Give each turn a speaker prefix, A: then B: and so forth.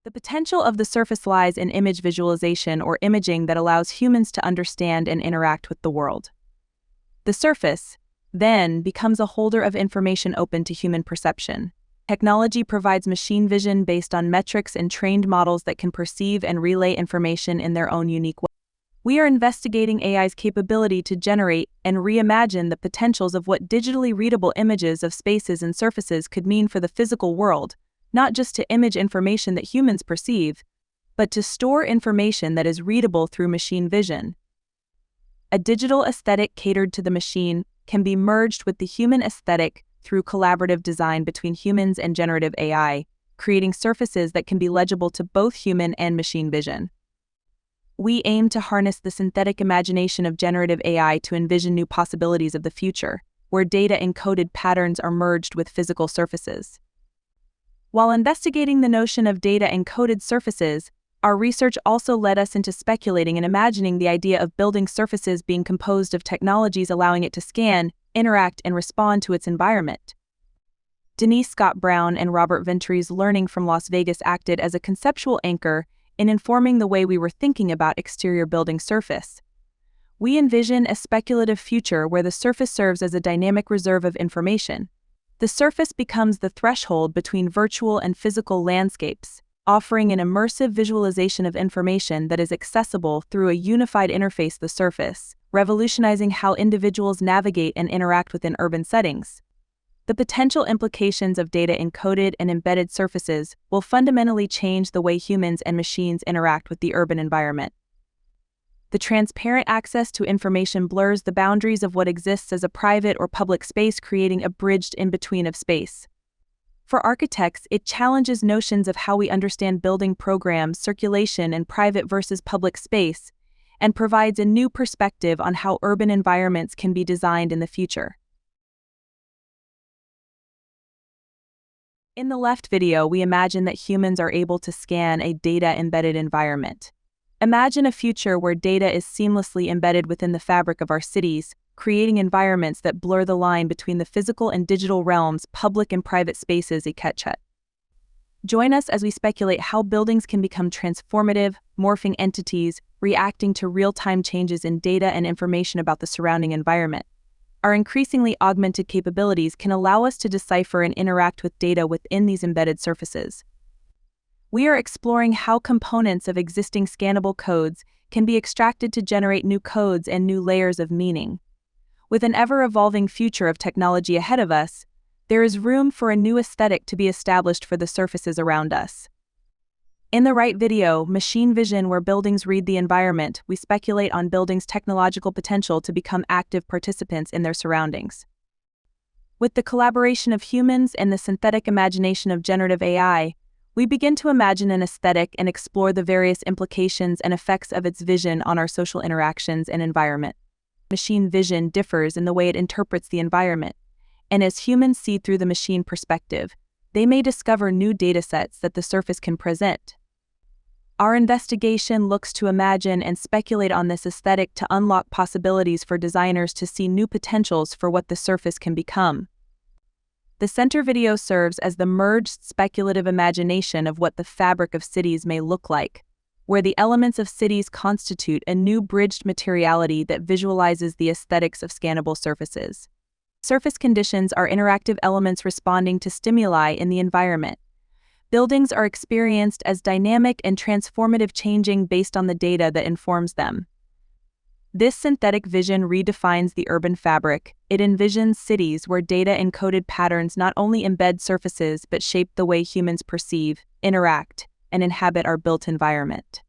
A: The potential of the surface lies in image visualization or imaging that allows humans to understand and interact with the world. The surface, then, becomes a holder of information open to human perception. Technology provides machine vision based on metrics and trained models that can perceive and relay information in their own unique way. We are investigating AI's capability to generate and reimagine the potentials of what digitally readable images of spaces and surfaces could mean for the physical world, not just to image information that humans perceive, but to store information that is readable through machine vision. A digital aesthetic catered to the machine can be merged with the human aesthetic through collaborative design between humans and generative AI, creating surfaces that can be legible to both human and machine vision. We aim to harness the synthetic imagination of generative AI to envision new possibilities of the future, where data-encoded patterns are merged with physical surfaces. While investigating the notion of data-encoded surfaces, our research also led us into speculating and imagining the idea of building surfaces being composed of technologies allowing it to scan, interact, and respond to its environment. Denise Scott Brown and Robert Venture's learning from Las Vegas acted as a conceptual anchor in informing the way we were thinking about exterior building surface. We envision a speculative future where the surface serves as a dynamic reserve of information. The surface becomes the threshold between virtual and physical landscapes, offering an immersive visualization of information that is accessible through a unified interface, the surface, revolutionizing how individuals navigate and interact within urban settings. The potential implications of data-encoded and embedded surfaces will fundamentally change the way humans and machines interact with the urban environment. The transparent access to information blurs the boundaries of what exists as a private or public space, creating a bridged in-between of space. For architects, it challenges notions of how we understand building programs, circulation, and private versus public space, and provides a new perspective on how urban environments can be designed in the future. In the left video, we imagine that humans are able to scan a data-embedded environment. Imagine a future where data is seamlessly embedded within the fabric of our cities, creating environments that blur the line between the physical and digital realms, public and private spaces, etc. Join us as we speculate how buildings can become transformative, morphing entities, reacting to real-time changes in data and information about the surrounding environment. Our increasingly augmented capabilities can allow us to decipher and interact with data within these embedded surfaces. We are exploring how components of existing scannable codes can be extracted to generate new codes and new layers of meaning. With an ever-evolving future of technology ahead of us, there is room for a new aesthetic to be established for the surfaces around us. In the right video, Machine Vision, where buildings read the environment, we speculate on buildings' technological potential to become active participants in their surroundings. With the collaboration of humans and the synthetic imagination of generative AI, we begin to imagine an aesthetic and explore the various implications and effects of its vision on our social interactions and environment. Machine vision differs in the way it interprets the environment, and as humans see through the machine perspective, they may discover new datasets that the surface can present. Our investigation looks to imagine and speculate on this aesthetic to unlock possibilities for designers to see new potentials for what the surface can become. The center video serves as the merged speculative imagination of what the fabric of cities may look like, where the elements of cities constitute a new bridged materiality that visualizes the aesthetics of scannable surfaces. Surface conditions are interactive elements responding to stimuli in the environment. Buildings are experienced as dynamic and transformative, changing based on the data that informs them. This synthetic vision redefines the urban fabric. It envisions cities where data-encoded patterns not only embed surfaces but shape the way humans perceive, interact, and inhabit our built environment.